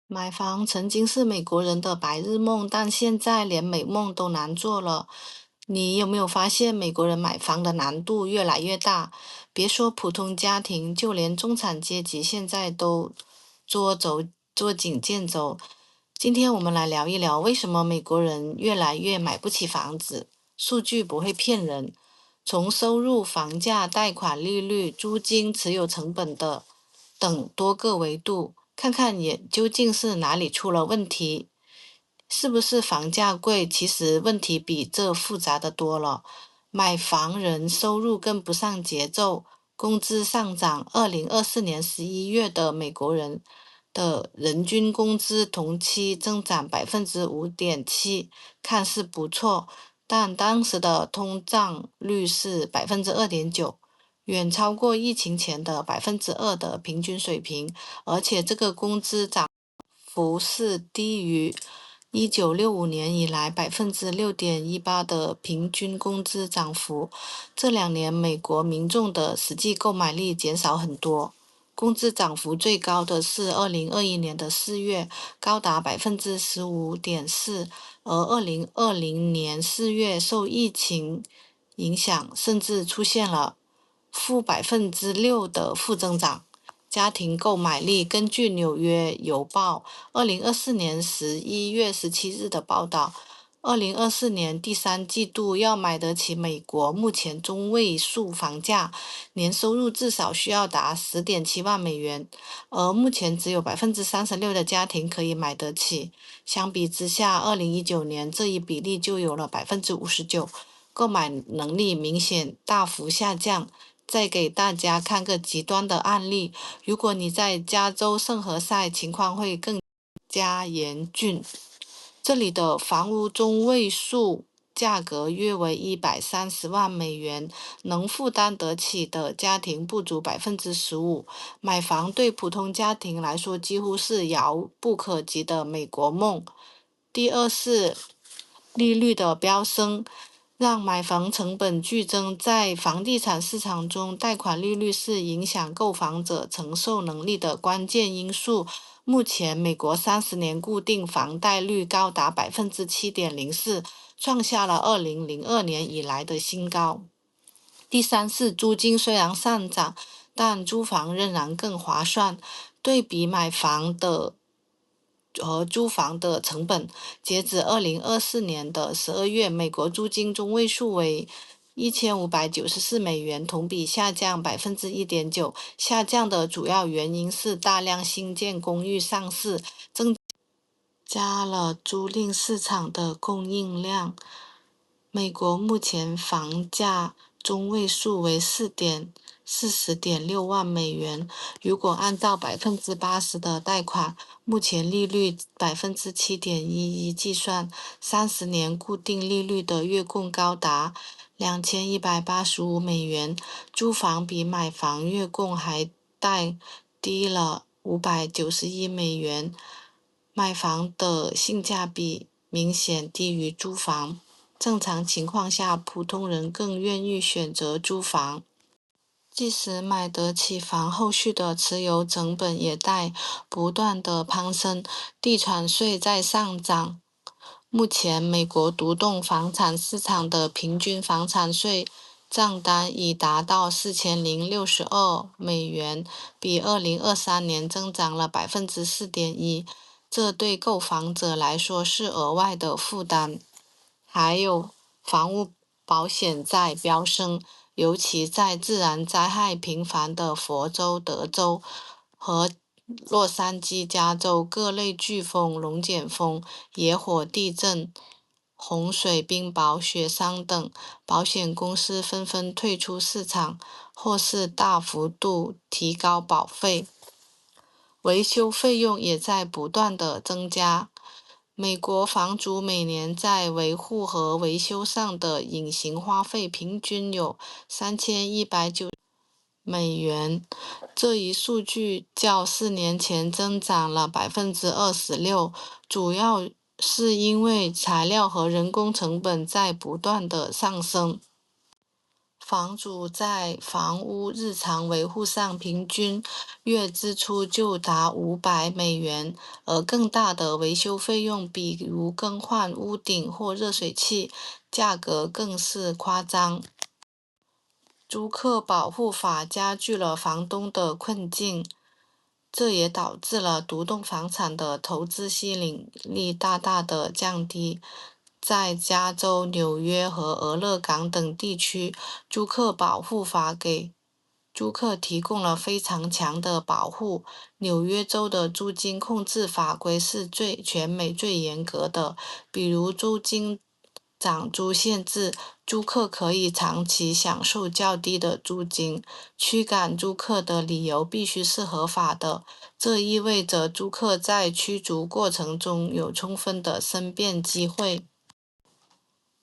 买房曾经是美国人的白日梦，但现在连美梦都难做了。你有没有发现美国人买房的难度越来越大？别说普通家庭，就连中产阶级现在都捉襟见肘。今天我们来聊一聊，为什么美国人越来越买不起房子？数据不会骗人，从收入、房价、贷款利率、租金、持有成本等多个维度，看看也究竟是哪里出了问题。是不是房价贵？其实问题比这复杂的多了。买房人收入跟不上节奏，工资上涨。2024年11月的美国人的人均工资同期增长5.7%，看似不错，但当时的通胀率是2.9%，远超过疫情前的2%的平均水平，而且这个工资涨幅是低于1965年以来6.18%的平均工资涨幅。这2年美国民众的实际购买力减少很多。工资涨幅最高的是2021年的4月，高达15.4%，而2020年4月受疫情影响，甚至出现了-6%的负增长。家庭购买力。根据《纽约邮报》2024年11月17日的报道，2024年第三季度要买得起美国目前中位数房价，年收入至少需要达10.7万美元，而目前只有36%的家庭可以买得起。相比之下，2019年这一比例就有了59%，购买能力明显大幅下降。再给大家看个极端的案例，如果你在加州圣何塞，情况会更加严峻。这里的房屋中位数价格约为130万美元，能负担得起的家庭不足15%。买房对普通家庭来说几乎是遥不可及的美国梦。第二是利率的飙升，让买房成本剧增。在房地产市场中，贷款利率是影响购房者承受能力的关键因素。目前，美国30年固定房贷率高达7.04%，创下了2002年以来的新高。第三是租金虽然上涨，但租房仍然更划算。对比买房的和租房的成本，截止2024年12月，美国租金中位数为1594美元，同比下降1.9%。下降的主要原因是大量新建公寓上市，增加了租赁市场的供应量。美国目前房价中位数为40.6万美元，如果按照80%的贷款，目前利率7.11%计算，30年固定利率的月供高达2185美元，租房比买房月供还低了591美元，买房的性价比明显低于租房。正常情况下，普通人更愿意选择租房。即使买得起房，后续的持有成本也在不断的攀升，地产税在上涨。目前，美国独栋房产市场的平均房产税账单已达到4062美元，比2023年增长了4.1%，这对购房者来说是额外的负担。还有房屋保险在飙升，尤其在自然灾害频繁的佛州、德州和洛杉矶、加州，各类飓风、龙卷风、野火、地震、洪水、冰雹、雪山等，保险公司纷纷退出市场，或是大幅度提高保费，维修费用也在不断的增加。美国房主每年在维护和维修上的隐形花费平均有3190美元，这一数据较4年前增长了26%，主要是因为材料和人工成本在不断的上升。房主在房屋日常维护上平均月支出就达$500，而更大的维修费用，比如更换屋顶或热水器，价格更是夸张。租客保护法加剧了房东的困境，这也导致了独栋房产的投资吸引力大大的降低。在加州、纽约和俄勒冈等地区，租客保护法给租客提供了非常强的保护。纽约州的租金控制法规是全美最严格的，比如租金涨租限制，租客可以长期享受较低的租金。驱赶租客的理由必须是合法的，这意味着租客在驱逐过程中有充分的申辩机会。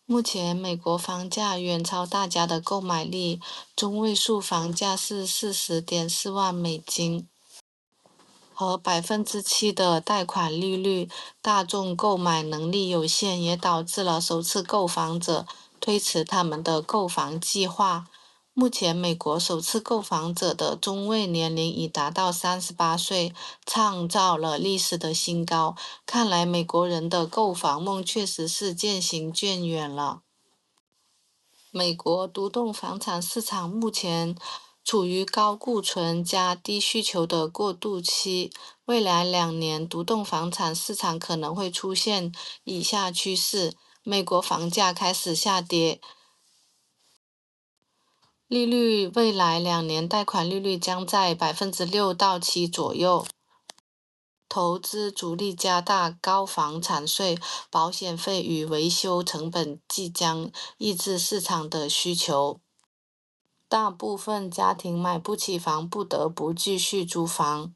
目前，美国房价远超大家的购买力，中位数房价是$40.4万，和7%的贷款利率，大众购买能力有限，也导致了首次购房者推迟他们的购房计划。目前，美国首次购房者的中位年龄已达到38岁，创造了历史的新高。看来，美国人的购房梦确实是渐行渐远了。美国独栋房产市场目前处于高库存加低需求的过渡期，未来2年独栋房产市场可能会出现以下趋势：美国房价开始下跌，未来2年贷款利率将在6%到7%左右。投资阻力加大，高房产税、保险费与维修成本即将抑制市场的需求。大部分家庭买不起房，不得不继续租房。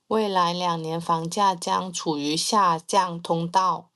未来2年房价将处于下降通道。